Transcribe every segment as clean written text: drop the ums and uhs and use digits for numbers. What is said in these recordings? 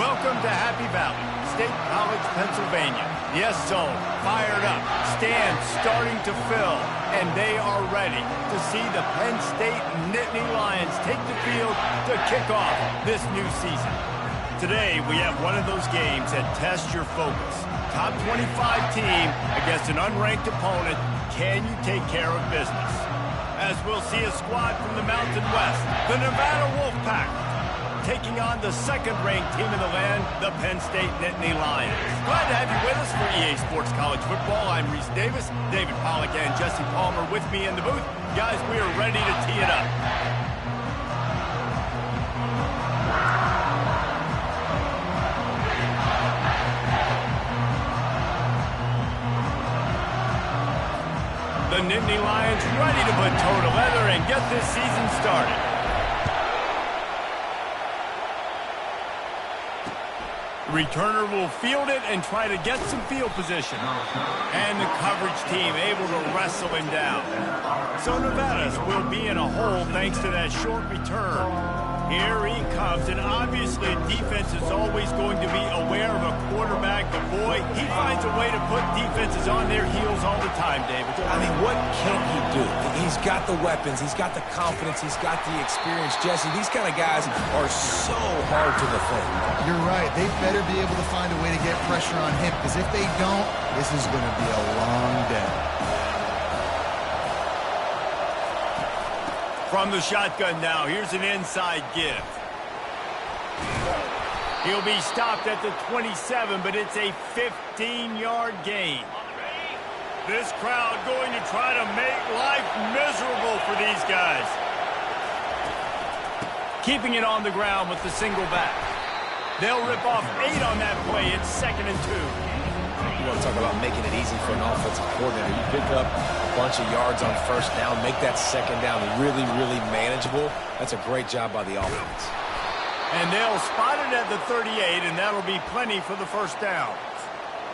Welcome to Happy Valley, State College, Pennsylvania. Yes, zone, fired up, stand starting to fill, and they are ready to see the Penn State Nittany Lions take the field to kick off this new season. Today, we have one of those games that tests your focus. Top 25 team against an unranked opponent. Can you take care of business? As we'll see a squad from the Mountain West, the Nevada Wolfpack, taking on the second-ranked team in the land, the Penn State Nittany Lions. Glad to have you with us for EA Sports College Football. I'm Reese Davis, David Pollack and Jesse Palmer with me in the booth. Guys, we are ready to tee it up. The Nittany Lions ready to put toe to leather and get this season started. The returner will field it and try to get some field position. And the coverage team able to wrestle him down. So Nevada's will be in a hole thanks to that short return. Here he comes, and obviously defense is always going to be aware of a quarterback, but boy, he finds a way to put defenses on their heels all the time, David. I mean, what can't he do? He's got the weapons, he's got the confidence, he's got the experience. Jesse, these kind of guys are so hard to defend. You're right. They better be able to find a way to get pressure on him, because if they don't, this is going to be a long day. From the shotgun now, here's an inside give. He'll be stopped at the 27, but it's a 15-yard gain. This crowd going to try to make life miserable for these guys. Keeping it on the ground with the single back. They'll rip off 8 on that play. It's 2nd and 2. You want to talk about making it easy for an offensive coordinator. You pick up a bunch of yards on first down, make that second down really, really manageable. That's a great job by the offense. And they'll spot it at the 38, and that'll be plenty for the first down.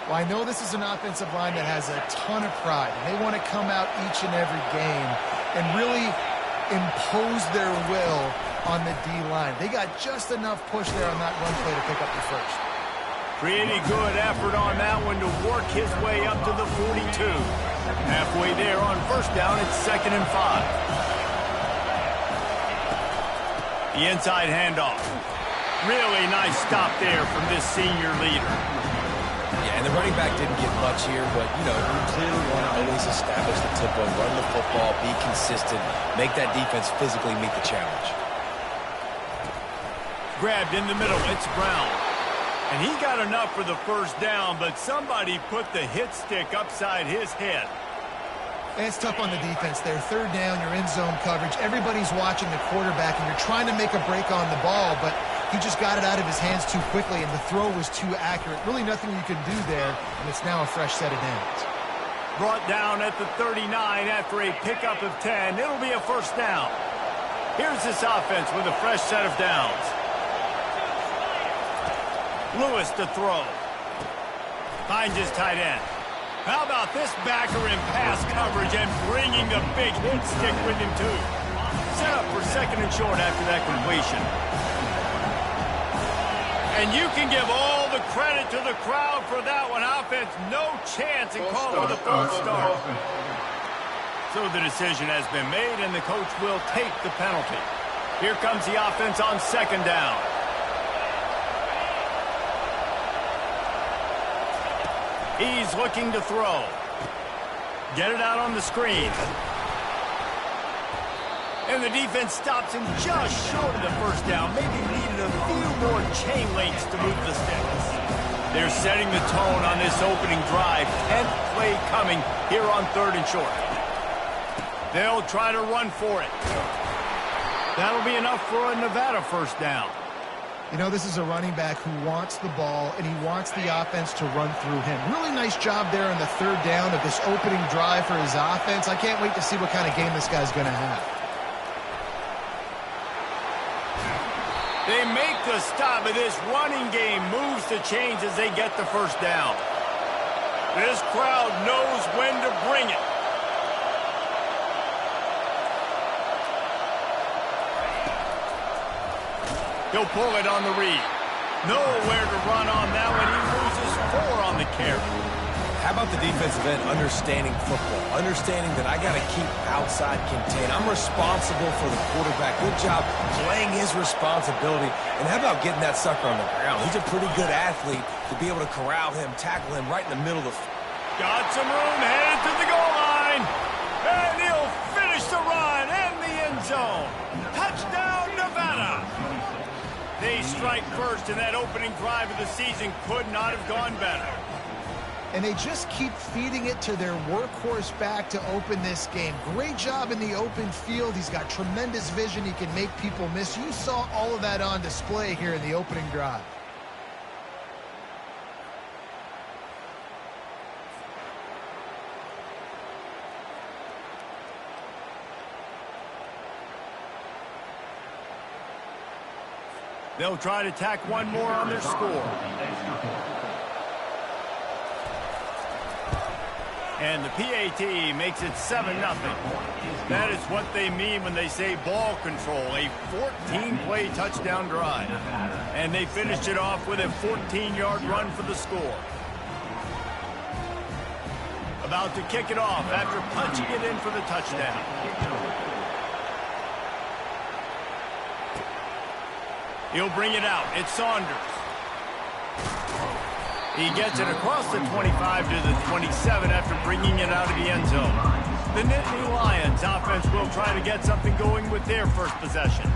Well, I know this is an offensive line that has a ton of pride, and they want to come out each and every game and really impose their will on the D-line. They got just enough push there on that run play to pick up the first. Pretty good effort on that one to work his way up to the 42. Halfway there on first down, it's 2nd and 5. The inside handoff. Really nice stop there from this senior leader. Yeah, and the running back didn't get much here, but, you know, you clearly want to always establish the tempo, run the football, be consistent, make that defense physically meet the challenge. Grabbed in the middle, it's Brown. And he got enough for the first down, but somebody put the hit stick upside his head. It's tough on the defense there. 3rd down, you're in zone coverage. Everybody's watching the quarterback, and you're trying to make a break on the ball, but he just got it out of his hands too quickly, and the throw was too accurate. Really nothing you can do there, and it's now a fresh set of downs. Brought down at the 39 after a pickup of 10. It'll be a first down. Here's this offense with a fresh set of downs. Lewis to throw. Finds his tight end. How about this backer in pass coverage and bringing the big hit stick with him too. Set up for 2nd and short after that completion. And you can give all the credit to the crowd for that one. Offense, no chance and call for the false start. So the decision has been made and the coach will take the penalty. Here comes the offense on 2nd down. He's looking to throw. Get it out on the screen. And the defense stops him just short of the first down. Maybe needed a few more chain links to move the sticks. They're setting the tone on this opening drive. 10th play coming here on 3rd and short. They'll try to run for it. That'll be enough for a Nevada first down. You know, this is a running back who wants the ball, and he wants the offense to run through him. Really nice job there on the 3rd down of this opening drive for his offense. I can't wait to see what kind of game this guy's going to have. They make the stop, but this running game moves to change as they get the first down. This crowd knows when to bring it. He'll pull it on the read. Nowhere to run on that one. He loses 4 on the carry. How about the defensive end understanding football? Understanding that I got to keep outside contained. I'm responsible for the quarterback. Good job playing his responsibility. And how about getting that sucker on the ground? He's a pretty good athlete to be able to corral him, tackle him right in the middle of the... Got some room, headed to the goal line. And he'll finish the run in the end zone. Touchdown, Nevada. They strike first, and that opening drive of the season could not have gone better. And they just keep feeding it to their workhorse back to open this game. Great job in the open field. He's got tremendous vision. He can make people miss. You saw all of that on display here in the opening drive. They'll try to tack one more on their score. And the PAT makes it 7-0. That is what they mean when they say ball control, a 14-play touchdown drive. And they finished it off with a 14-yard run for the score. About to kick it off after punching it in for the touchdown. He'll bring it out. It's Saunders. He gets it across the 25 to the 27 after bringing it out of the end zone. The Nittany Lions offense will try to get something going with their first possession.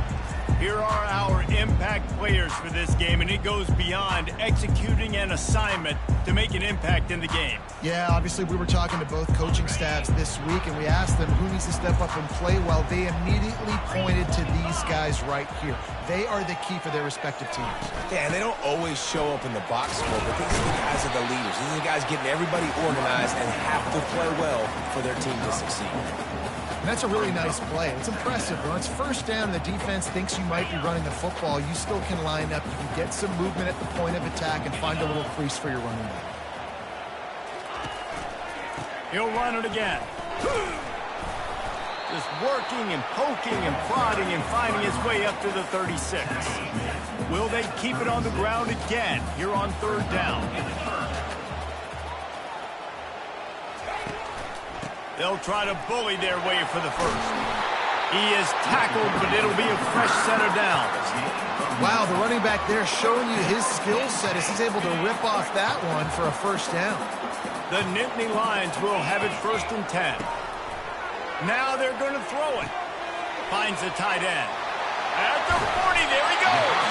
Here are our impact players for this game, and it goes beyond executing an assignment to make an impact in the game. Yeah, obviously we were talking to both coaching staffs this week, and we asked them who needs to step up and play well. They immediately pointed to these guys right here. They are the key for their respective teams. Yeah, and they don't always show up in the box score, but these are the guys are the leaders. These are the guys getting everybody organized and have to play well for their team to succeed. And that's a really nice play. It's impressive. When it's first down, the defense thinks you might be running the football. You still can line up. You can get some movement at the point of attack and find a little crease for your running back. He'll run it again. Just working and poking and prodding and finding his way up to the 36. Will they keep it on the ground again here on third down? They'll try to bully their way for the first. He is tackled, but it'll be a fresh set of downs. Wow, the running back there showing you his skill set as he's able to rip off that one for a first down. The Nittany Lions will have it 1st and 10. Now they're going to throw it. Finds the tight end. At the 40, there he goes.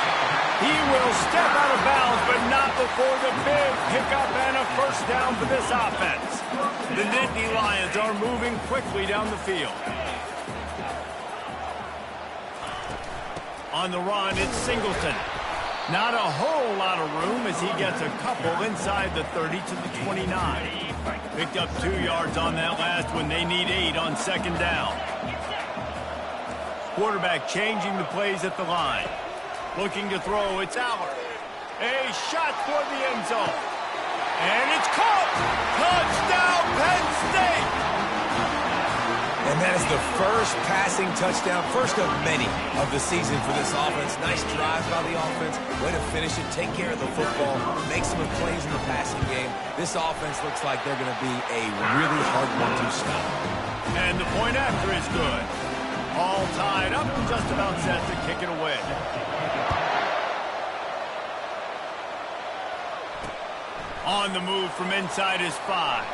He will step out of bounds, but not before the big pickup and a first down for this offense. The Nittany Lions are moving quickly down the field. On the run, it's Singleton. Not a whole lot of room as he gets a couple inside the 30 to the 29. Picked up 2 yards on that last one. They need 8 on second down. Quarterback changing the plays at the line. Looking to throw, it's Allard. A shot for the end zone. And it's caught! Touchdown, Penn State! And that is the first passing touchdown, first of many of the season for this offense. Nice drive by the offense. Way to finish it, take care of the football, make some plays in the passing game. This offense looks like they're going to be a really hard one to stop. And the point after is good. All tied up and just about set to kick it away. On the move from inside his 5.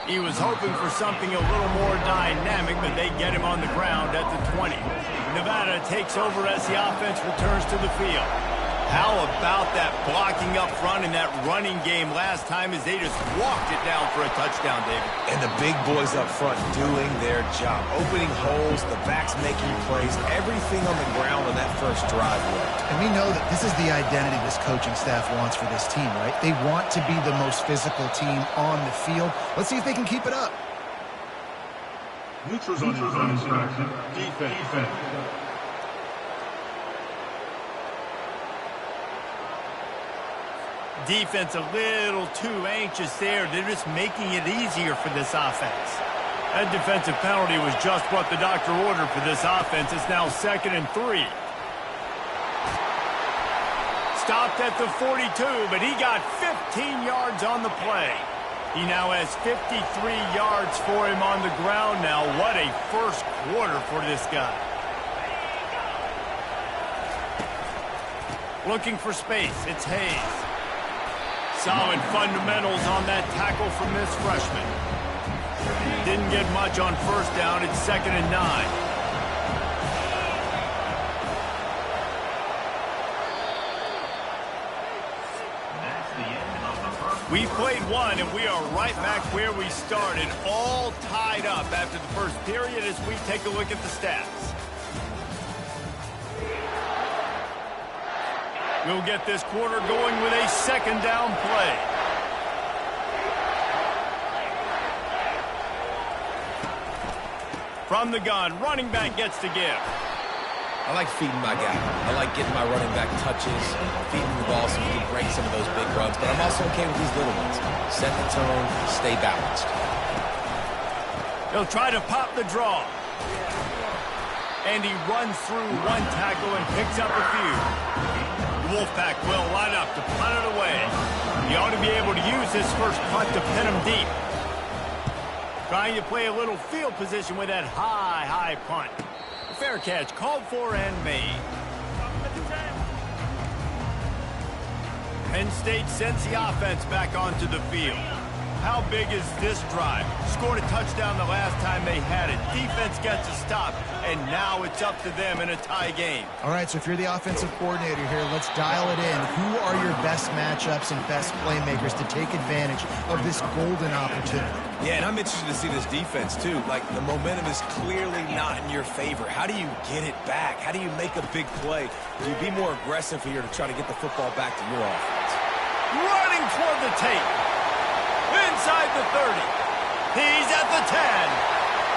He was hoping for something a little more dynamic, but they get him on the ground at the 20. Nevada takes over as the offense returns to the field. How about that blocking up front in that running game last time as they just walked it down for a touchdown, David? And the big boys up front doing their job. Opening holes, the backs making plays, everything on the ground on that first drive worked. And we know that this is the identity this coaching staff wants for this team, right? They want to be the most physical team on the field. Let's see if they can keep it up. Neutral zone infraction. Defense. Defense a little too anxious there. They're just making it easier for this offense. That defensive penalty was just what the doctor ordered for this offense. It's now 2nd and 3. Stopped at the 42, but he got 15 yards on the play. He now has 53 yards for him on the ground now. What a first quarter for this guy. Looking for space, it's Hayes. Solid fundamentals on that tackle from this freshman. Didn't get much on first down. It's 2nd and 9. We've played one, and we are right back where we started, all tied up after the first period as we take a look at the stats. We'll get this quarter going with a 2nd down play. From the gun, running back gets to give. I like feeding my guy. I like getting my running back touches, feeding the ball so he can break some of those big runs. But I'm also okay with these little ones. Set the tone, stay balanced. He'll try to pop the draw. And he runs through one tackle and picks up a few. The Wolfpack will line up to punt it away. He ought to be able to use this first punt to pin him deep. Trying to play a little field position with that high punt. Fair catch, called for and made. Penn State sends the offense back onto the field. How big is this drive? Scored a touchdown the last time they had it. Defense gets a stop, and now it's up to them in a tie game. All right, so if you're the offensive coordinator here, let's dial it in. Who are your best matchups and best playmakers to take advantage of this golden opportunity? Yeah, and I'm interested to see this defense, too. Like, the momentum is clearly not in your favor. How do you get it back? How do you make a big play? Do you be more aggressive here to try to get the football back to your offense? Running toward the tape. Inside the 30. He's at the 10.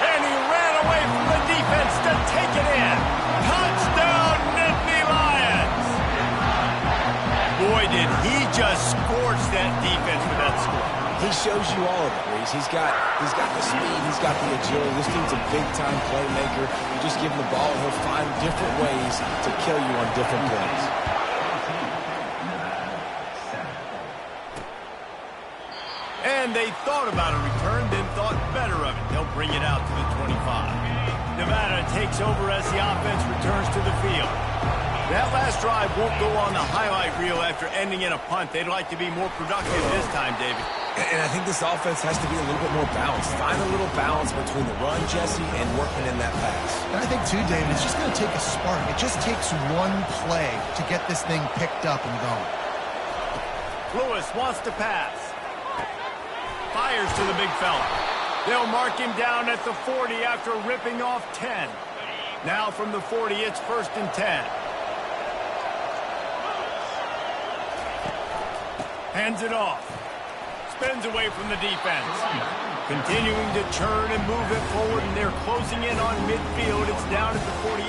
And he ran away from the defense to take it in. Touchdown, Nittany Lions. Boy, did he just scorch that defense with that score. He shows you all of it, Reese. He's got the speed, he's got the agility. This dude's a big-time playmaker. You just give him the ball, and he'll find different ways to kill you on different plays. And they thought about a return, then thought better of it. They'll bring it out to the 25. Nevada takes over as the offense returns to the field. That last drive won't go on the highlight reel after ending in a punt. They'd like to be more productive this time, David. And I think this offense has to be a little bit more balanced. Find a little balance between the run, Jesse, and working in that pass. And I think, too, David, it's just going to take a spark. It just takes one play to get this thing picked up and going. Lewis wants to pass. Fires to the big fella. They'll mark him down at the 40 after ripping off 10. Now from the 40, it's 1st and 10. Hands it off. Spins away from the defense. Continuing to churn and move it forward, and they're closing in on midfield. It's down at the 48.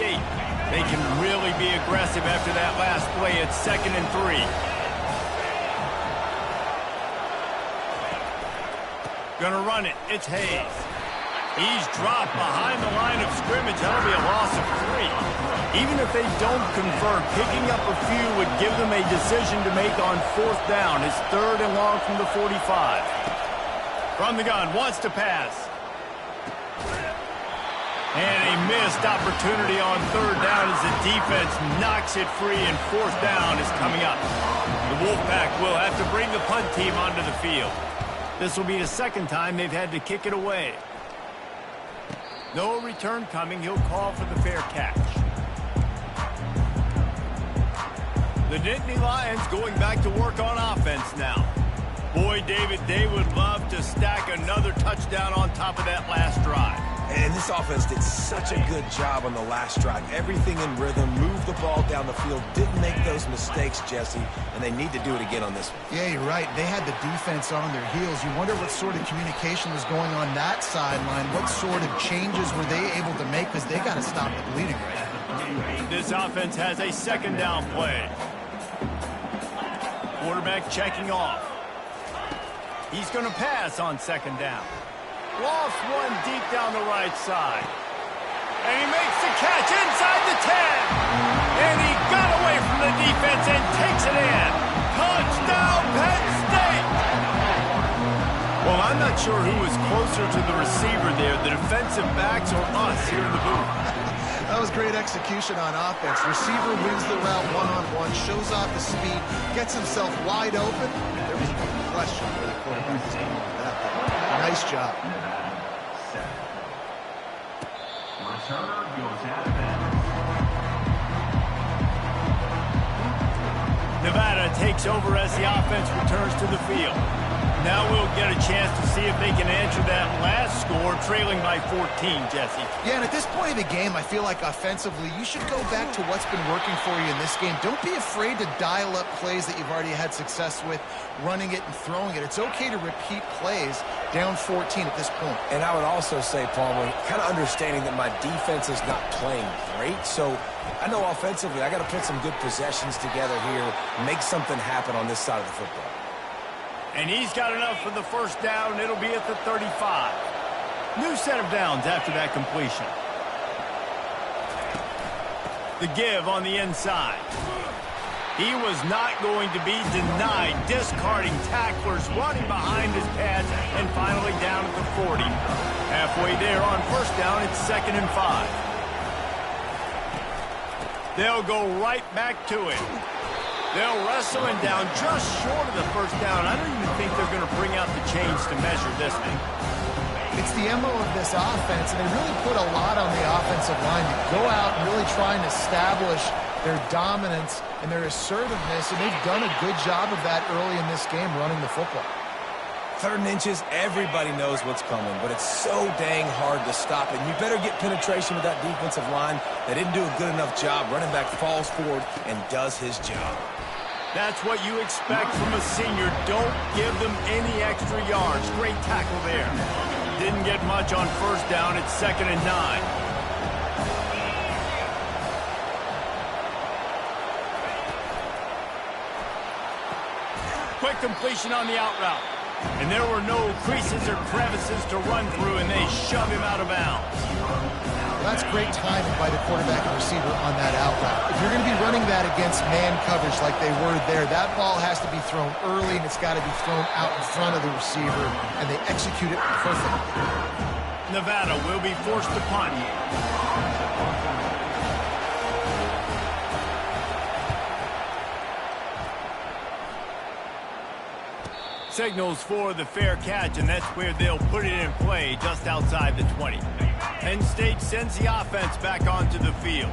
They can really be aggressive after that last play. It's 2nd and 3. Gonna run it. It's Hayes. He's dropped behind the line of scrimmage. That'll be a loss of 3. Even if they don't convert, picking up a few would give them a decision to make on 4th down. It's 3rd and long from the 45. From the gun, wants to pass. And a missed opportunity on 3rd down as the defense knocks it free, and 4th down is coming up. The Wolfpack will have to bring the punt team onto the field. This will be the 2nd time they've had to kick it away. No return coming. He'll call for the fair catch. The Nittany Lions going back to work on offense now. Boy, David, they would love to stack another touchdown on top of that last drive. And this offense did such a good job on the last drive. Everything in rhythm, moved the ball down the field, didn't make those mistakes, Jesse, and they need to do it again on this one. Yeah, you're right. They had the defense on their heels. You wonder what sort of communication was going on that sideline. What sort of changes were they able to make, because they got to stop the bleeding right now. This offense has a 2nd down play. Quarterback checking off. He's going to pass on 2nd down. Lost one deep down the right side. And he makes the catch inside the 10. And he got away from the defense and takes it in. Touchdown, Penn State! Well, I'm not sure who was closer to the receiver there, the defensive backs or us here in the booth. That was great execution on offense. Receiver wins the route one-on-one, shows off the speed, gets himself wide open. There was no question where the quarterback was going with that. Nice job. Returner goes out of bounds. Nevada takes over as the offense returns to the field. Now we'll get a chance to see if they can answer that last score, trailing by 14, Jesse. Yeah, and at this point of the game, I feel like offensively, you should go back to what's been working for you in this game. Don't be afraid to dial up plays that you've already had success with, running it and throwing it. It's okay to repeat plays down 14 at this point. And I would also say, Palmer, kind of understanding that my defense is not playing great, so I know offensively I got to put some good possessions together here, make something happen on this side of the football. And he's got enough for the first down. It'll be at the 35. New set of downs after that completion. The give on the inside. He was not going to be denied, discarding tacklers, running behind his pads, and finally down at the 40. Halfway there on first down, it's 2nd and 5. They'll go right back to it. They'll wrestle him down just short of the first down. I don't even think they're going to bring out the chains to measure this thing. It's the MO of this offense, and they really put a lot on the offensive line to go out and really try and establish their dominance and their assertiveness, and they've done a good job of that early in this game running the football. 3rd and inches, everybody knows what's coming, but it's so dang hard to stop it. You better get penetration with that defensive line. They didn't do a good enough job. Running back falls forward and does his job. That's what you expect from a senior. Don't give them any extra yards. Great tackle there. Didn't get much on first down. It's 2nd and 9. Quick completion on the out route. And there were no creases or crevices to run through, and they shove him out of bounds. That's great timing by the quarterback and receiver on that out route. If you're going to be running that against man coverage like they were there, that ball has to be thrown early, and it's got to be thrown out in front of the receiver, and they execute it perfectly. Nevada will be forced to punt. Signals for the fair catch, and that's where they'll put it in play just outside the 20. Penn State sends the offense back onto the field.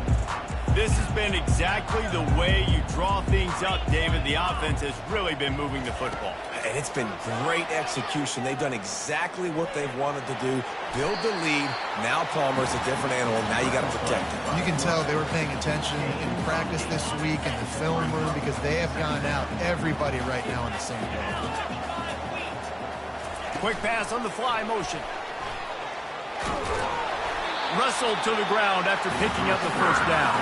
This has been exactly the way you draw things up, David. The offense has really been moving the football. And it's been great execution. They've done exactly what they've wanted to do. Build the lead. Now Palmer's a different animal. Now you got to protect him. You can tell they were paying attention in practice this week in the film room because they have gone out, everybody right now on the same page. Quick pass on the fly motion. Wrestled to the ground after picking up the first down.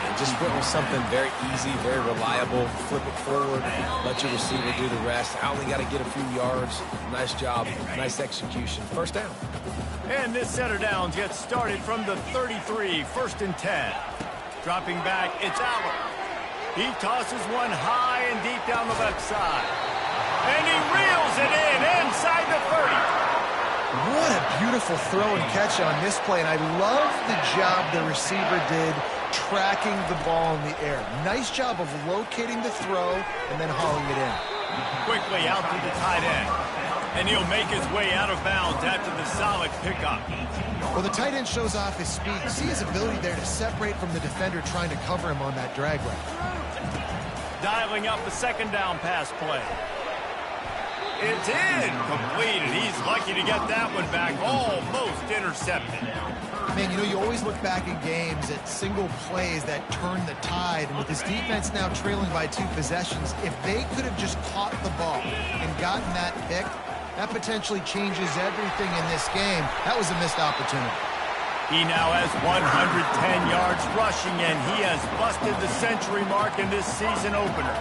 And just went with something very easy, very reliable. Flip it forward, let your receiver do the rest. I only got to get a few yards. Nice job, nice execution. First down. And this set of downs gets started from the 33, 1st and 10. Dropping back, it's Allen. He tosses one high and deep down the left side. And he reels it in inside the 30. What a beautiful throw and catch on this play, and I love the job the receiver did tracking the ball in the air. Nice job of locating the throw and then hauling it in. Quickly out to the tight end. And he'll make his way out of bounds after the solid pickup. Well, the tight end shows off his speed. You see his ability there to separate from the defender trying to cover him on that drag route. Dialing up the 2nd down pass play. It's in, complete, and he's lucky to get that one back, almost intercepted. Man, you know, you always look back in games at single plays that turn the tide, and with this defense now trailing by 2 possessions, if they could have just caught the ball and gotten that pick, that potentially changes everything in this game. That was a missed opportunity. He now has 110 yards rushing, and he has busted the century mark in this season opener.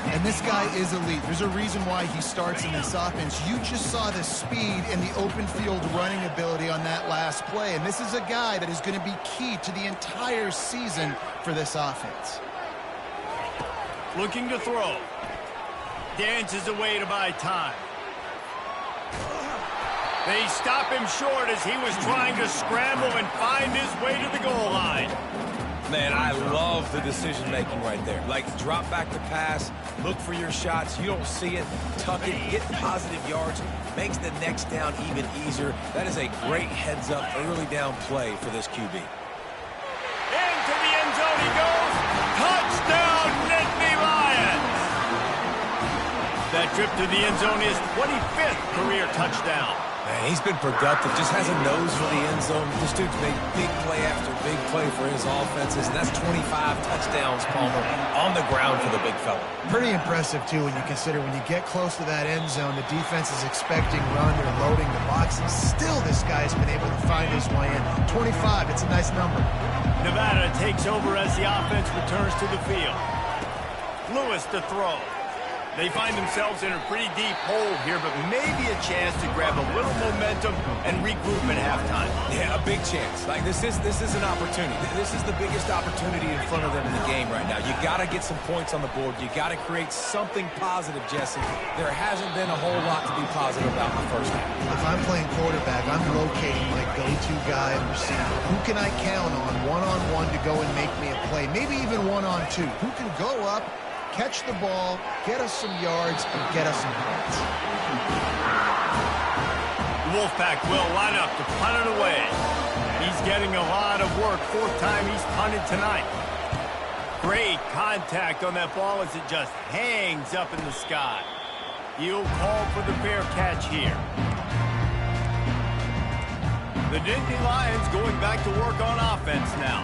And this guy is elite. There's a reason why he starts in this offense. You just saw the speed and the open field running ability on that last play. And this is a guy that is going to be key to the entire season for this offense. Looking to throw. Dances away to buy time. They stop him short as he was trying to scramble and find his way to the goal line. Man, I love the decision-making right there. Like, drop back the pass, look for your shots. You don't see it, tuck it, get positive yards. Makes the next down even easier. That is a great heads-up early down play for this QB. Into the end zone he goes. Touchdown, Nittany Lions! That trip to the end zone is 25th career touchdown. Man, he's been productive, just has a nose for the end zone. This dude's made big play after big play for his offenses, and that's 25 touchdowns, Palmer, on the ground for the big fella. Pretty impressive, too, when you consider when you get close to that end zone, the defense is expecting run, they're loading the boxes. Still, this guy's been able to find his way in. 25, it's a nice number. Nevada takes over as the offense returns to the field. Lewis to throw. They find themselves in a pretty deep hole here, but maybe a chance to grab a little momentum and regroup at halftime. Yeah, a big chance. Like, this is an opportunity. This is the biggest opportunity in front of them in the game right now. You got to get some points on the board. You got to create something positive, Jesse. There hasn't been a whole lot to be positive about in the first half. If I'm playing quarterback, I'm locating my go-to guy and receiver. Who can I count on one-on-one to go and make me a play? Maybe even one-on-two. Who can go up, catch the ball, get us some yards, and get us some points. The Wolfpack will line up to punt it away. He's getting a lot of work. Fourth time he's punted tonight. Great contact on that ball as it just hangs up in the sky. He'll call for the fair catch here. The Nittany Lions going back to work on offense now.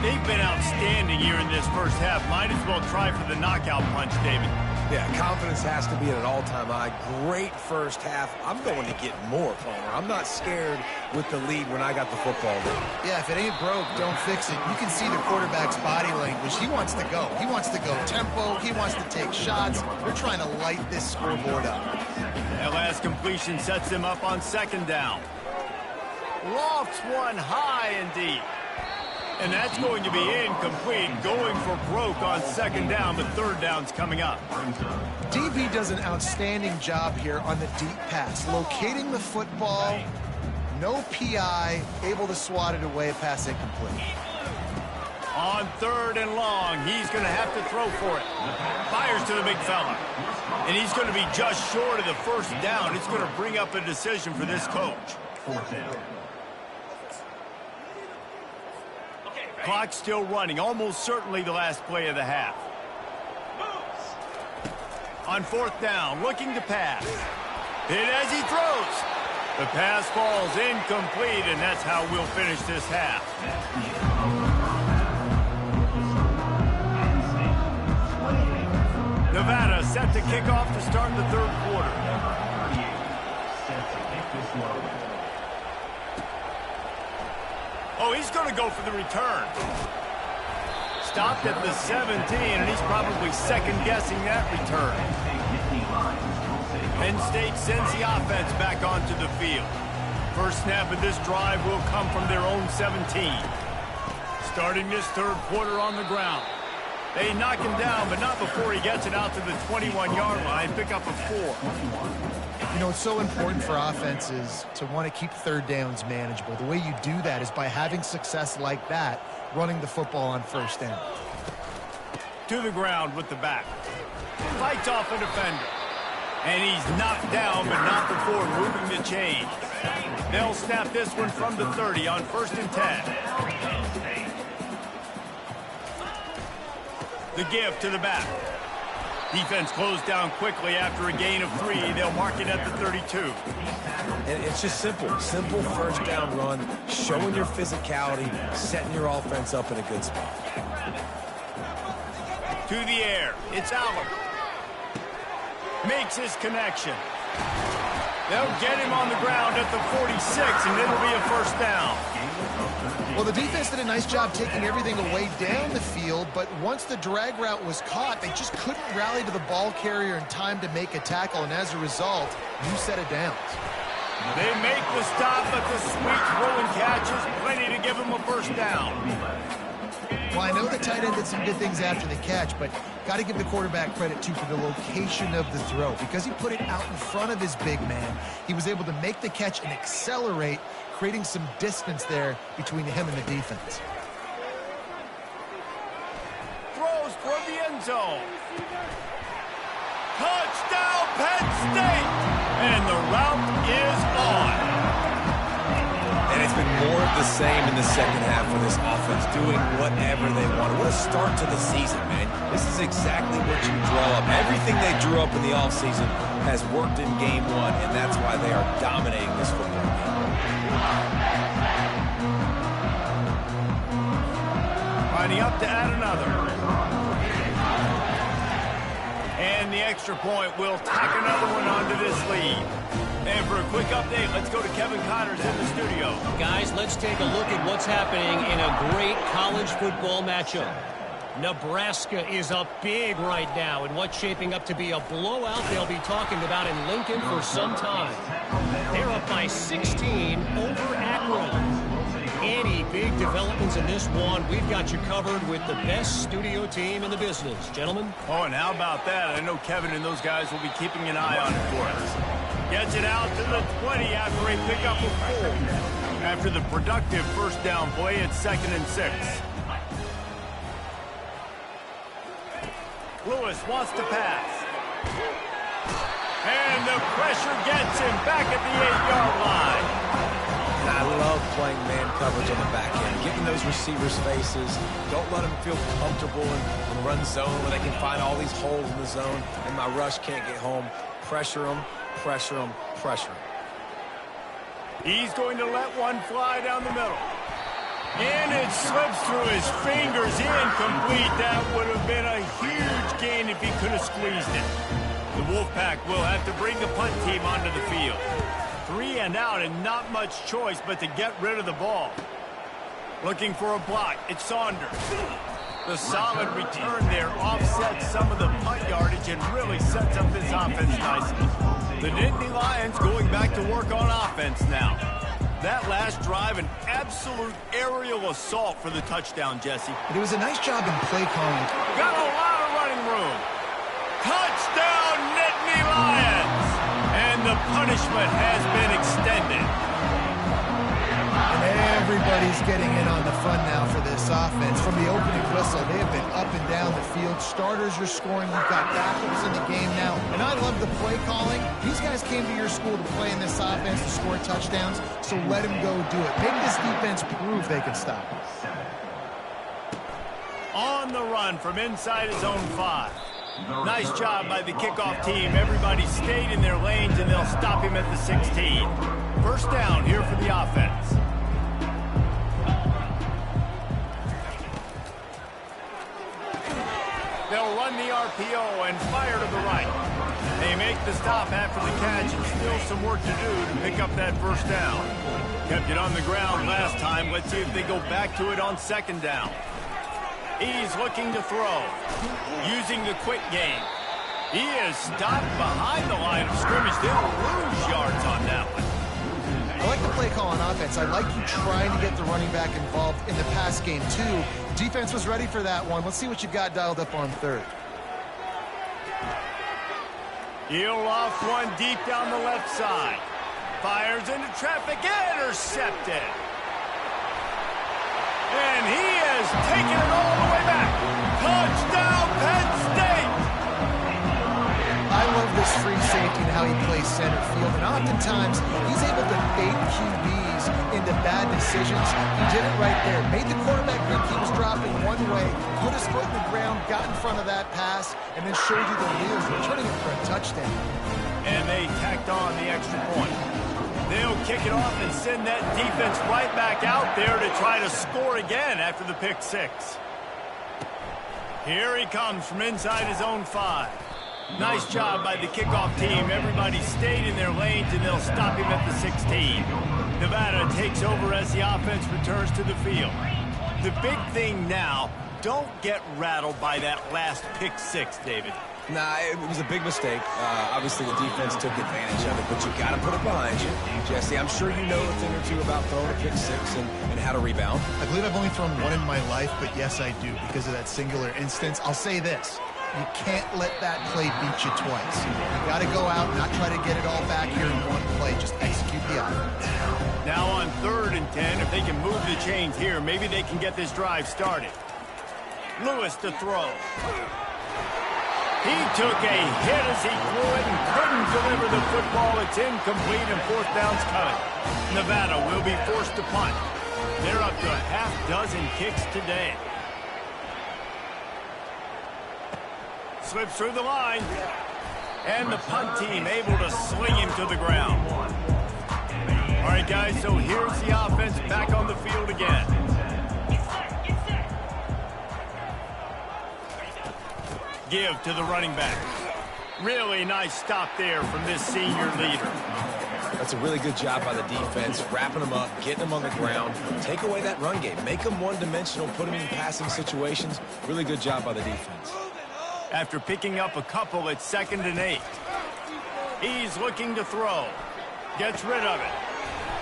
They've been outstanding here in this first half. Might as well try for the knockout punch, David. Yeah, confidence has to be at an all-time high. Great first half. I'm going to get more, Palmer. I'm not scared with the lead when I got the football. Yeah, if it ain't broke, don't fix it. You can see the quarterback's body language. He wants to go. He wants to go tempo. He wants to take shots. They're trying to light this scoreboard up. That last completion sets them up on second down. Lofts one high and deep. And that's going to be incomplete, going for broke on second down, but third down's coming up. DB does an outstanding job here on the deep pass, locating the football, no PI, able to swat it away, pass incomplete. On third and long, he's going to have to throw for it. Fires to the big fella. And he's going to be just short of the first down. It's going to bring up a decision for this coach. Fourth down. Clock still running, almost certainly the last play of the half. On fourth down, looking to pass. Hit as he throws. The pass falls incomplete, and that's how we'll finish this half. Nevada set to kick off to start the third quarter. Set to kick this one. Oh, he's going to go for the return. Stopped at the 17, and he's probably second-guessing that return. Penn State sends the offense back onto the field. First snap of this drive will come from their own 17. Starting this third quarter on the ground. They knock him down, but not before he gets it out to the 21-yard line. Pick up a 4. You know, it's so important for offenses to want to keep third downs manageable. The way you do that is by having success like that, running the football on first down. To the ground with the back. Fights off a defender. And he's knocked down, but not before moving the chain. They'll snap this one from the 30 on 1st and 10. The give to the back. Defense closed down quickly after a gain of 3. They'll mark it at the 32. And it's just simple first down run, showing your physicality, setting your offense up in a good spot. To the air, it's Allen. Makes his connection. They'll get him on the ground at the 46, and it'll be a first down. Well, the defense did a nice job taking everything away down the field, but once the drag route was caught, they just couldn't rally to the ball carrier in time to make a tackle, and as a result, new set of downs. They make the stop, but the sweet throw and catch is plenty to give them a first down. Well, I know the tight end did some good things after the catch, but got to give the quarterback credit, too, for the location of the throw. Because he put it out in front of his big man, he was able to make the catch and accelerate, creating some distance there between him and the defense. Throws for the end zone. Touchdown, Penn State! And the route is on. And it's been more of the same in the second half for this offense, doing whatever they want. What a start to the season, man. This is exactly what you draw up. Everything they drew up in the offseason has worked in game one, and that's why they are dominating this football game. Lining up to add another. And the extra point will tack another one onto this lead. And for a quick update, let's go to Kevin Connors in the studio. Guys, let's take a look at what's happening in a great college football matchup. Nebraska is up big right now in what's shaping up to be a blowout they'll be talking about in Lincoln for some time. They're up by 16 over Akron. Any big developments in this one, we've got you covered with the best studio team in the business. Gentlemen? Oh, and how about that? I know Kevin and those guys will be keeping an eye on it for us. Gets it out to the 20 after a pickup of 4. After the productive first down play, it's 2nd and 6. Lewis wants to pass. And the pressure gets him back at the 8-yard line. And I love playing man coverage on the back end, getting those receivers' faces. Don't let them feel comfortable in run zone where they can find all these holes in the zone, and my rush can't get home. Pressure them, pressure them, pressure them. He's going to let one fly down the middle. And it slips through his fingers, incomplete. That would have been a huge gain if he could have squeezed it. The Wolfpack will have to bring the punt team onto the field. 3 and out and not much choice but to get rid of the ball. Looking for a block. It's Saunders. The solid return there offsets some of the punt yardage and really sets up this offense nicely. The Nittany Lions going back to work on offense now. That last drive, an absolute aerial assault for the touchdown, Jesse. But it was a nice job in play calling. Got a lot of running room. Touchdown, Nittany Lions! And the punishment has been extended. And everybody's getting in on the fun now for this offense. From the opening whistle, they have been up and down the field. Starters are scoring. You've got backups in the game now. And I love the play calling. These guys came to your school to play in this offense to score touchdowns, so let them go do it. Make this defense prove they can stop it. On the run from inside his own 5. Nice job by the kickoff team. Everybody stayed in their lanes, and they'll stop him at the 16. First down here for the offense. They'll run the RPO and fire to the right. They make the stop after the catch, and still some work to do to pick up that first down. Kept it on the ground last time. Let's see if they go back to it on 2nd down. He's looking to throw, using the quick game. He is stopped behind the line of scrimmage. They'll lose yards on that one. I like the play call on offense. I like you trying to get the running back involved in the pass game, too. Defense was ready for that one. Let's see what you've got dialed up on 3rd. He'll off one deep down the left side. Fires into traffic, intercepted. And he has taken it all the way back. Touchdown, Penn State! I love this free safety and how he plays center field. And oftentimes, he's able to bait QBs into bad decisions. He did it right there. Made the quarterback think he was dropping one way, put his foot in the ground, got in front of that pass, and then showed you the wheels, returning it for a touchdown. And they tacked on the extra point. They'll kick it off and send that defense right back out there to try to score again after the pick 6. Here he comes from inside his own 5. Nice job by the kickoff team. Everybody stayed in their lanes, and they'll stop him at the 16. Nevada takes over as the offense returns to the field. The big thing now, don't get rattled by that last pick 6, David. Nah, it was a big mistake. Obviously, the defense took advantage of it, but you got to put it behind you. Jesse, I'm sure you know a thing or two about throwing a pick six and how to rebound. I believe I've only thrown one in my life, but yes, I do, because of that singular instance. I'll say this. You can't let that play beat you twice. You got to go out and not try to get it all back here in one play. Just execute the offense. Now on 3rd and 10, if they can move the chains here, maybe they can get this drive started. Lewis to throw. He took a hit as he threw it and couldn't deliver the football. It's incomplete and 4th down's coming. Nevada will be forced to punt. They're up to a half dozen kicks today. Slips through the line. And the punt team able to sling him to the ground. All right, guys, so here's the offense back on the field again. Give to the running back. Really nice stop there from this senior leader. That's a really good job by the defense, wrapping them up, getting them on the ground. Take away that run game. Make them one-dimensional, put them in passing situations. Really good job by the defense. After picking up a couple, it's 2nd and 8. He's looking to throw. Gets rid of it.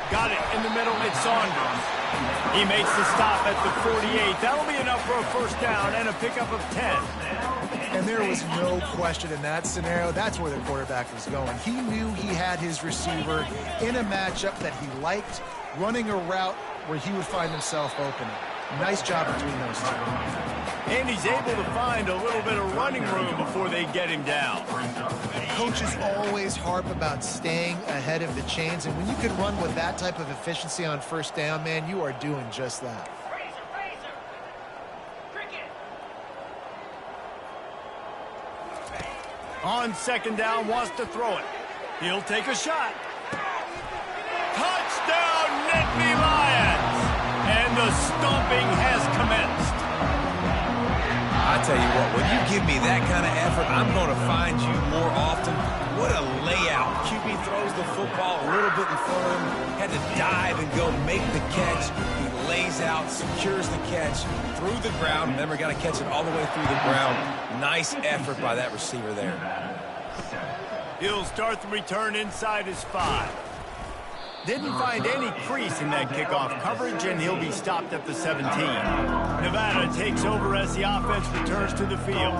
Got it in the middle. It's Saunders. He makes the stop at the 48. That'll be enough for a 1st down and a pickup of 10. And there was no question in that scenario. That's where the quarterback was going. He knew he had his receiver in a matchup that he liked, running a route where he would find himself open. Nice job between those two. And he's able to find a little bit of running room before they get him down. Coaches always harp about staying ahead of the chains, and when you can run with that type of efficiency on 1st down, man, you are doing just that. On 2nd down, wants to throw it. He'll take a shot. Touchdown, Nittany Lions! And the stomping has commenced. I tell you what, when you give me that kind of effort, I'm going to find you more often. What a layout. QB throws the football a little bit in front of him, had to dive and go make the catch. He lays out, secures the catch through the ground. Remember, got to catch it all the way through the ground. Nice effort by that receiver there. He'll start the return inside his 5. Didn't find any crease in that kickoff coverage, and he'll be stopped at the 17. Nevada takes over as the offense returns to the field.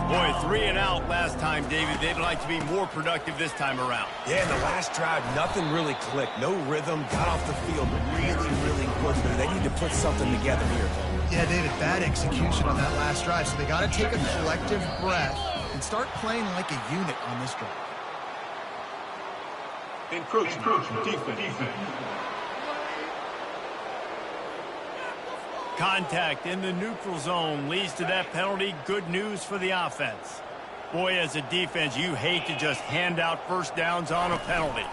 Boy, 3 and out last time, David. They'd like to be more productive this time around. Yeah, in the last drive, nothing really clicked. No rhythm, got off the field really quickly. They need to put something together here. Yeah, David, bad execution on that last drive, so they got to take a collective breath and start playing like a unit on this drive. Encroachment. Defense. Contact in the neutral zone leads to that penalty. Good news for the offense. Boy, as a defense, you hate to just hand out 1st downs on a penalty.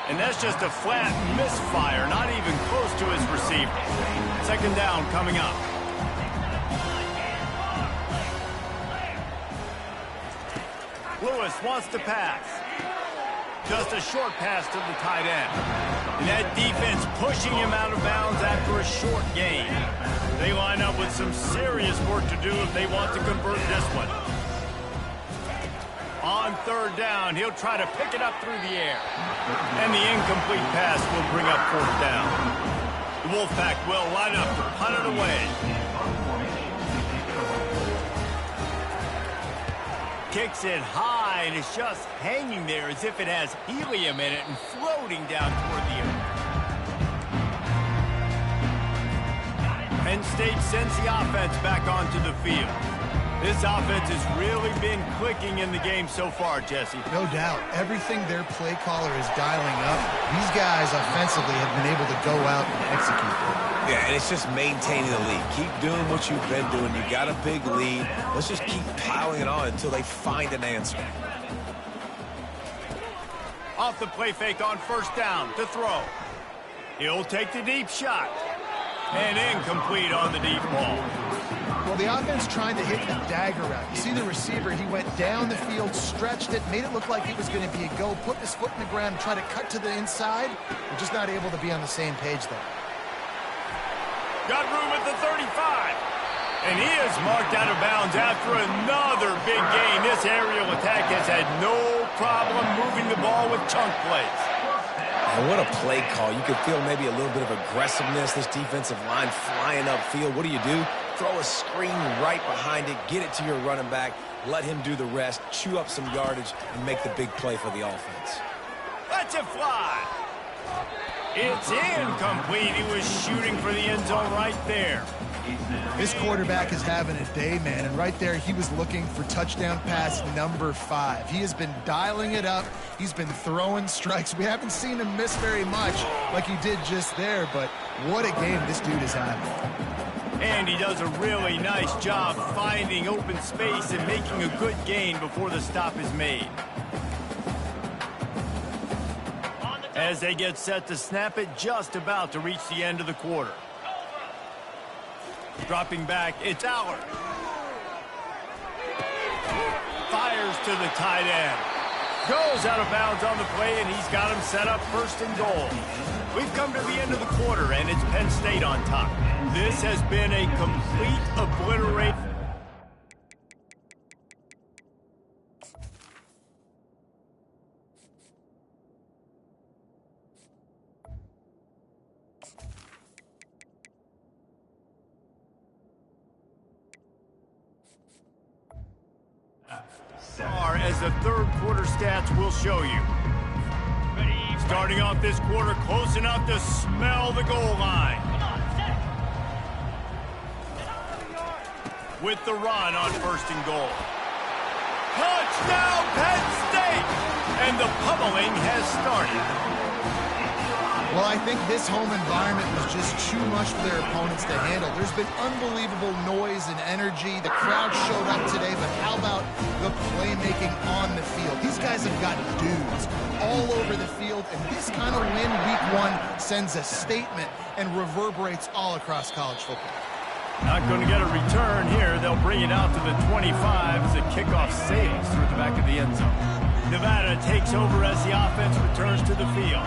And that's just a flat misfire, not even close to his receiver. 2nd down coming up. Lewis wants to pass. Just a short pass to the tight end. And that defense pushing him out of bounds after a short gain. They line up with some serious work to do if they want to convert this one. On 3rd down, he'll try to pick it up through the air. And the incomplete pass will bring up 4th down. The Wolfpack will line up to punt it away. Kicks it high, and it's just hanging there as if it has helium in it and floating down toward the earth. Penn State sends the offense back onto the field. This offense has really been clicking in the game so far, Jesse. No doubt. Everything their play caller is dialing up, these guys offensively have been able to go out and execute. Yeah, and it's just maintaining the lead. Keep doing what you've been doing. You got a big lead. Let's just keep piling it on until they find an answer. Off the play fake on 1st down to throw. He'll take the deep shot. And incomplete on the deep ball. Well, the offense trying to hit the dagger route. You see the receiver, he went down the field, stretched it, made it look like it was going to be a go, put his foot in the ground, try to cut to the inside. We're just not able to be on the same page there. Got room at the 35. And he is marked out of bounds after another big gain. This aerial attack has had no problem moving the ball with chunk plays. And what a play call. You could feel maybe a little bit of aggressiveness. This defensive line flying upfield. What do? Throw a screen right behind it, get it to your running back, let him do the rest, chew up some yardage, and make the big play for the offense. Let's it fly. It's incomplete. He was shooting for the end zone right there. This quarterback is having a day, man, and right there he was looking for touchdown pass number 5. He has been dialing it up. He's been throwing strikes. We haven't seen him miss very much like he did just there, but what a game this dude is having. And he does a really nice job finding open space and making a good gain before the stop is made. As they get set to snap it, just about to reach the end of the quarter. Dropping back, it's Allard. Fires to the tight end. Goes out of bounds on the play, and he's got him set up 1st and goal. We've come to the end of the quarter, and it's Penn State on top. This has been a complete obliteration. As the third quarter stats will show you. Starting off this quarter close enough to smell the goal line. With the run on 1st and goal. Touchdown Penn State! And the pummeling has started. Well, I think this home environment was just too much for their opponents to handle. There's been unbelievable noise and energy. The crowd showed up today, but how about the playmaking on the field? These guys have got dudes all over the field, and this kind of win week 1 sends a statement and reverberates all across college football. Not going to get a return here. They'll bring it out to the 25 as the kickoff sails through the back of the end zone. Nevada takes over as the offense returns to the field.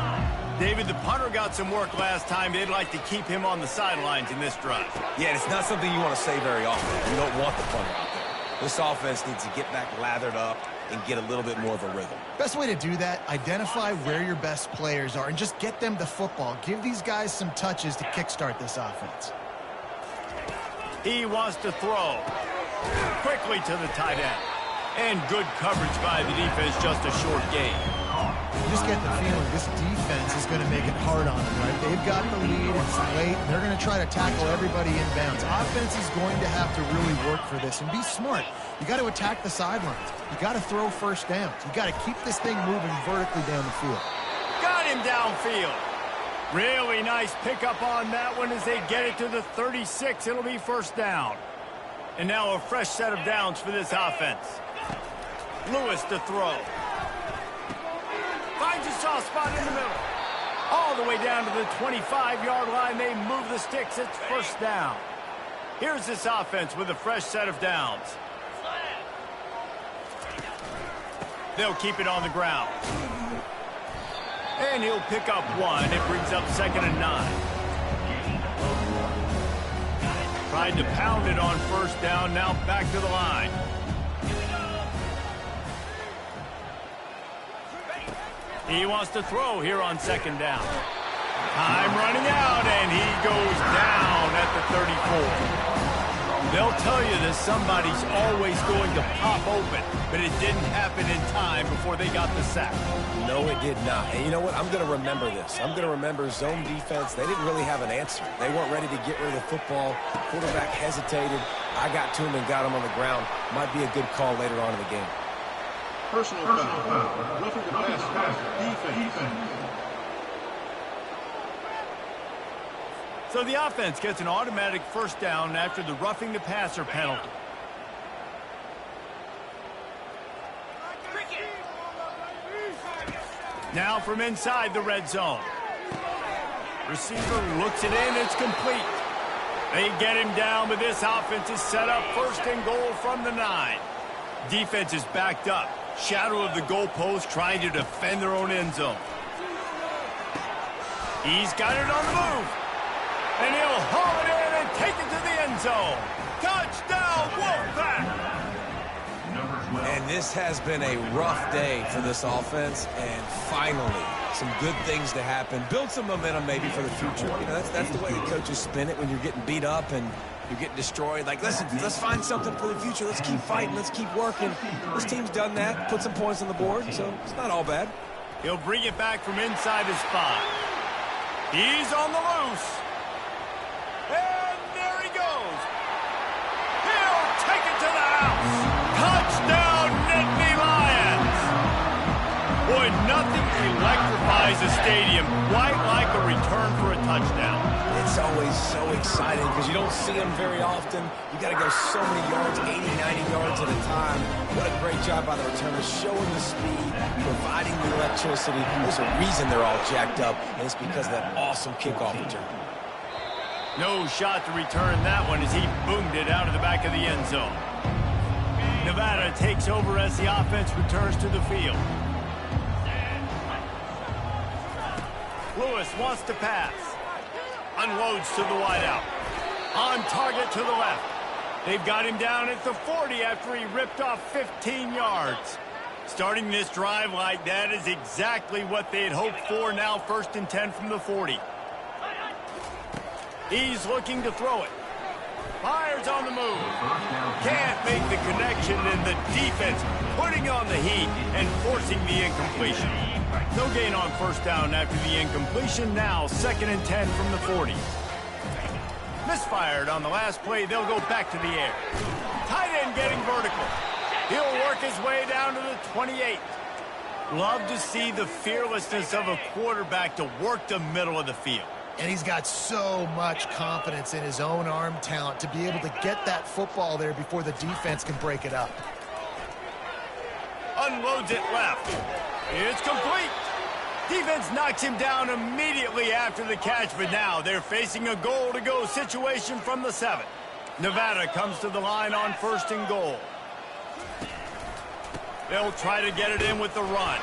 David, the punter got some work last time. They'd like to keep him on the sidelines in this drive. Yeah, it's not something you want to say very often. You don't want the punter out there. This offense needs to get back lathered up and get a little bit more of a rhythm. Best way to do that, identify where your best players are and just get them the football. Give these guys some touches to kickstart this offense. He wants to throw. Quickly to the tight end. And good coverage by the defense, just a short gain. You just get the feeling this defense is going to make it hard on them, right? They've got the lead, it's late, and they're going to try to tackle everybody inbounds. Offense is going to have to really work for this and be smart. You got to attack the sidelines. You got to throw 1st downs. You got to keep this thing moving vertically down the field. Got him downfield. Really nice pickup on that one as they get it to the 36. It'll be 1st down. And now a fresh set of downs for this offense. Lewis to throw. Finds a soft spot in the middle. All the way down to the 25-yard line. They move the sticks. It's 1st down. Here's this offense with a fresh set of downs. They'll keep it on the ground. And he'll pick up 1. It brings up 2nd and 9. Tried to pound it on 1st down. Now back to the line. He wants to throw here on 2nd down. Time running out, and he goes down at the 34. They'll tell you that somebody's always going to pop open, but it didn't happen in time before they got the sack. No, it did not. And you know what? I'm going to remember this. I'm going to remember zone defense. They didn't really have an answer. They weren't ready to get rid of the football. Quarterback hesitated. I got to him and got him on the ground. Might be a good call later on in the game. Personal foul. Roughing the pass. Defense. So the offense gets an automatic 1st down after the roughing the passer penalty. Now from inside the red zone. Receiver looks it in. It's complete. They get him down, but this offense is set up 1st and goal from the 9. Defense is backed up. Shadow of the goalpost trying to defend their own end zone. He's got it on the move. And he'll haul it in and take it to the end zone. Touchdown, Wolfpack! And this has been a rough day for this offense, and finally, some good things to happen. Build some momentum maybe for the future. You know, that's the way the coaches spin it when you're getting beat up and you're getting destroyed. Like, listen, let's find something for the future. Let's keep fighting. Let's keep working. This team's done that, put some points on the board, so it's not all bad. He'll bring it back from inside his spot. He's on the loose. And there he goes. He'll take it to the house. Touchdown, Nittany Lions! Boy, nothing electrifies a stadium quite like a return for a touchdown. It's always so exciting because you don't see them very often. You got to go so many yards, 80, 90 yards at a time. What a great job by the returners, showing the speed, providing the electricity. There's a reason they're all jacked up, and it's because of that awesome kickoff return. No shot to return that one as he boomed it out of the back of the end zone. Nevada takes over as the offense returns to the field. Lewis wants to pass. Unloads to the wideout. On target to the left. They've got him down at the 40 after he ripped off 15 yards. Starting this drive like that is exactly what they had hoped for. Now 1st and 10 from the 40. He's looking to throw it. Fires on the move. Can't make the connection, and the defense putting on the heat and forcing the incompletion. No gain on 1st down after the incompletion. Now 2nd and 10 from the 40. Misfired on the last play. They'll go back to the air. Tight end getting vertical. He'll work his way down to the 28. Love to see the fearlessness of a quarterback to work the middle of the field. And he's got so much confidence in his own arm talent to be able to get that football there before the defense can break it up. Unloads it left. It's complete. Defense knocks him down immediately after the catch, but now they're facing a goal-to-go situation from the 7. Nevada comes to the line on 1st and goal. They'll try to get it in with the run.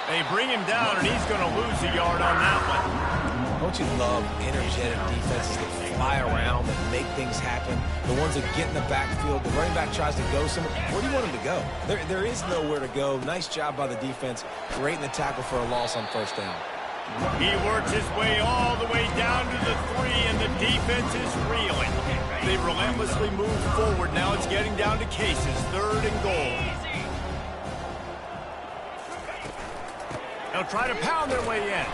They bring him down, and he's going to lose a yard on that one. Don't you love energetic defenses that fly around, that make things happen? The ones that get in the backfield, the running back tries to go somewhere. Where do you want him to go? There is nowhere to go. Nice job by the defense. Great in the tackle for a loss on 1st down. He works his way all the way down to the 3, and the defense is reeling. They relentlessly move forward. Now it's getting down to cases. 3rd and goal. They'll try to pound their way in.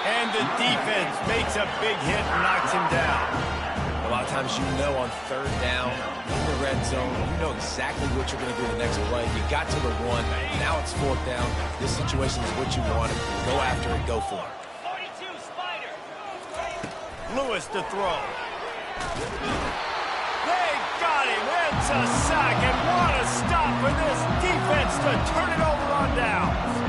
And the defense makes a big hit and knocks him down. A lot of times you know on 3rd down, in the red zone, you know exactly what you're going to do the next play. You got to the 1. Now it's 4th down. This situation is what you wanted. Go after it. Go for it. Lewis to throw. They got him. It's a sack. And what a stop for this defense to turn it over on downs.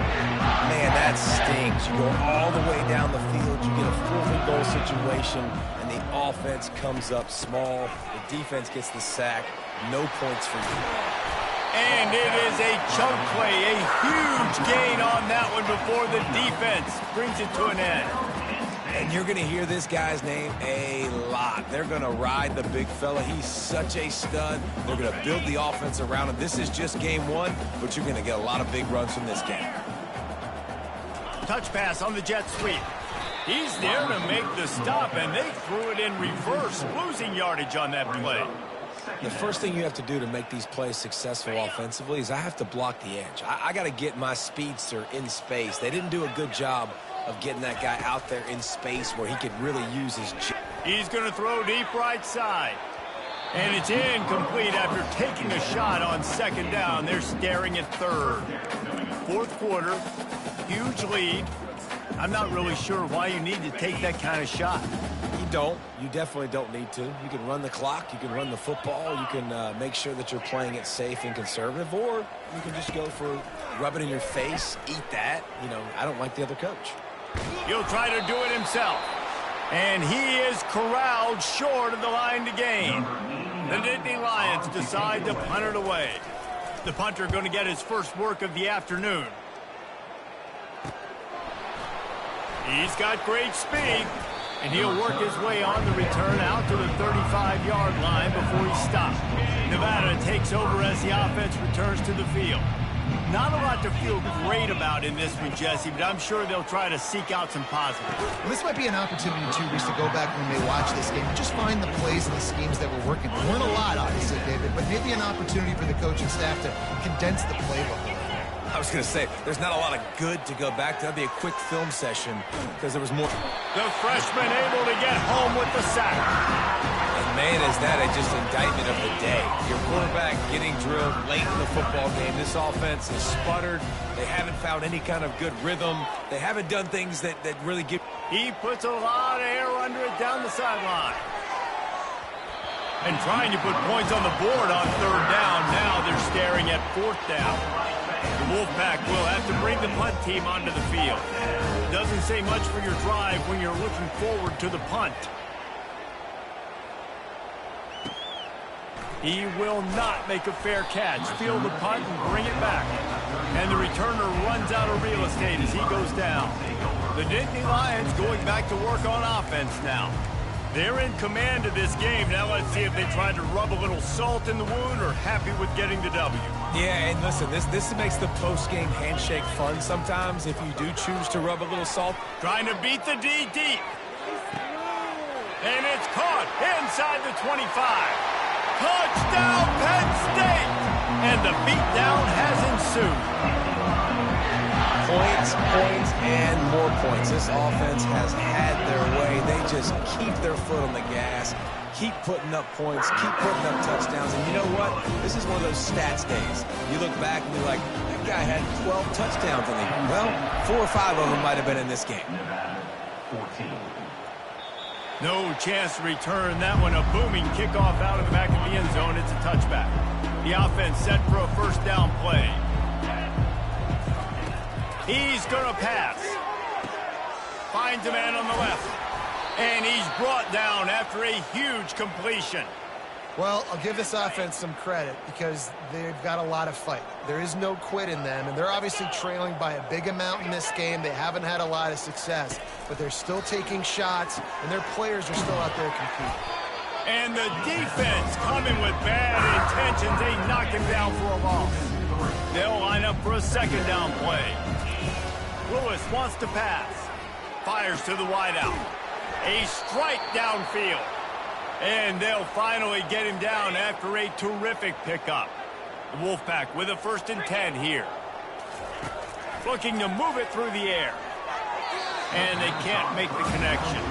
Man, that stings. You go all the way down the field, you get a 4th and goal situation, and the offense comes up small. The defense gets the sack. No points for you. And it is a chunk play, a huge gain on that one before the defense brings it to an end. And you're going to hear this guy's name a lot. They're going to ride the big fella. He's such a stud. They're going to build the offense around him. This is just game 1, but you're going to get a lot of big runs from this game. Touch pass on the jet sweep. He's there to make the stop, and they threw it in reverse, losing yardage on that play. The first thing you have to do to make these plays successful offensively is I have to block the edge. I got to get my speedster in space. They didn't do a good job of getting that guy out there in space where he could really use his... He's going to throw deep right side. And it's incomplete after taking a shot on 2nd down. They're staring at 3rd. 4th quarter. Huge lead. I'm not really sure why you need to take that kind of shot. You don't. You definitely don't need to. You can run the clock. You can run the football. You can make sure that you're playing it safe and conservative. Or you can just go for rub it in your face, eat that. You know, I don't like the other coach. He'll try to do it himself. And he is corralled short of the line to gain. The Nittany Lions decide to punt it away. The punter going to get his first work of the afternoon. He's got great speed. And he'll work his way on the return out to the 35-yard line before he stops. Nevada takes over as the offense returns to the field. Not a lot to feel great about in this one, Jesse, but I'm sure they'll try to seek out some positives. Well, this might be an opportunity, too, Reese, to go back when they watch this game and just find the plays and the schemes that were working. There weren't a lot, obviously, David, but maybe an opportunity for the coaching staff to condense the playbook. I was going to say, there's not a lot of good to go back to. That'd be a quick film session because there was more. The freshman able to get home with the sack. And man, is that just indictment of the day. Your quarterback getting drilled late in the football game. This offense is sputtered. They haven't found any kind of good rhythm. They haven't done things that really give. He puts a lot of air under it down the sideline. And trying to put points on the board on third down. Now they're staring at fourth down. The Wolfpack will have to bring the punt team onto the field. Doesn't say much for your drive when you're looking forward to the punt. He will not make a fair catch. Field the punt and bring it back. And the returner runs out of real estate as he goes down. The Nittany Lions going back to work on offense now. They're in command of this game. Now let's see if they try to rub a little salt in the wound or happy with getting the W. Yeah, and listen, this makes the post-game handshake fun sometimes if you do choose to rub a little salt. Trying to beat the D deep. And it's caught inside the 25. Touchdown, Penn State! And the beatdown has ensued. Points, and more points. This offense has had their way. They just keep their foot on the gas, keep putting up points, keep putting up touchdowns. And you know what? This is one of those stats days. You look back and you're like, that guy had 12 touchdowns in the game. Well, 4 or 5 of them might have been in this game. Nevada, 14. No chance to return that one. A booming kickoff out of the back of the end zone. It's a touchback. The offense set for a first down play. He's going to pass. Finds a man on the left. And he's brought down after a huge completion. Well, I'll give this offense some credit because they've got a lot of fight. There is no quit in them, and they're obviously trailing by a big amount in this game. They haven't had a lot of success, but they're still taking shots, and their players are still out there competing. And the defense coming with bad intentions. They knock him down for a loss. They'll line up for a second down play. Lewis wants to pass. Fires to the wideout. A strike downfield. And they'll finally get him down after a terrific pickup. The Wolfpack with a 1st and 10 here. Looking to move it through the air. And they can't make the connection.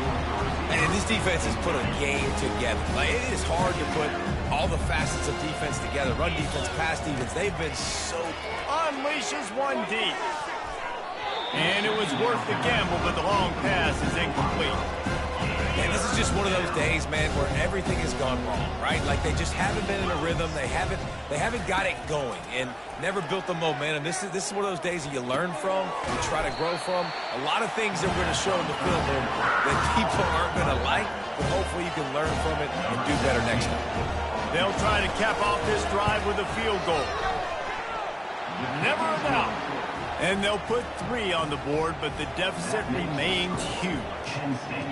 And this defense has put a game together. Like, it is hard to put all the facets of defense together. Run defense, pass defense. They've been so... Unleashes one deep. And it was worth the gamble, but the long pass is incomplete. And this is just one of those days, man, where everything has gone wrong, right? Like, they just haven't been in a rhythm. They haven't got it going and never built the momentum. This is one of those days that you learn from, you try to grow from. A lot of things that we're going to show in the film room that people aren't going to like, but hopefully you can learn from it and do better next time. They'll try to cap off this drive with a field goal. Never enough. And they'll put 3 on the board, but the deficit remains huge.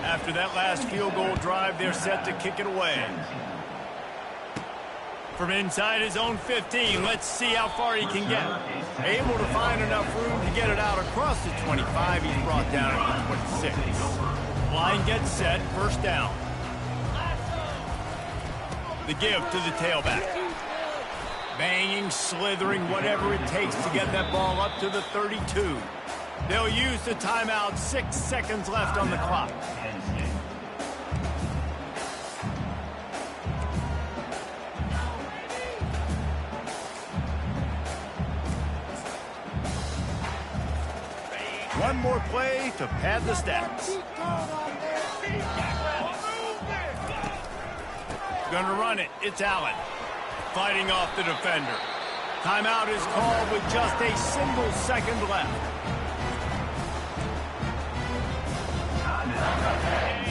After that last field goal drive, they're set to kick it away. From inside his own 15, let's see how far he can get. Able to find enough room to get it out across the 25. He's brought down at the 26. Line gets set, first down. The give to the tailback. Banging, slithering, whatever it takes to get that ball up to the 32. They'll use the timeout. 6 seconds left on the clock. One more play to pad the stats. Gonna run it. It's Allen. Fighting off the defender. Timeout is called with just a single second left.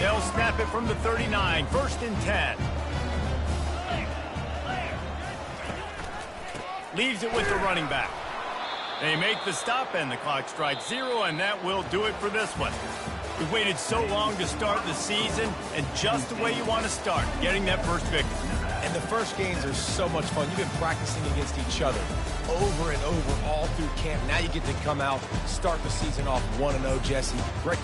They'll snap it from the 39. 1st and 10. Leaves it with the running back. They make the stop, and the clock strikes 0, and that will do it for this one. We've waited so long to start the season, and just the way you want to start, getting that first victory. And the first games are so much fun. You've been practicing against each other over and over all through camp. Now you get to come out, start the season off 1-0, Jesse. Great.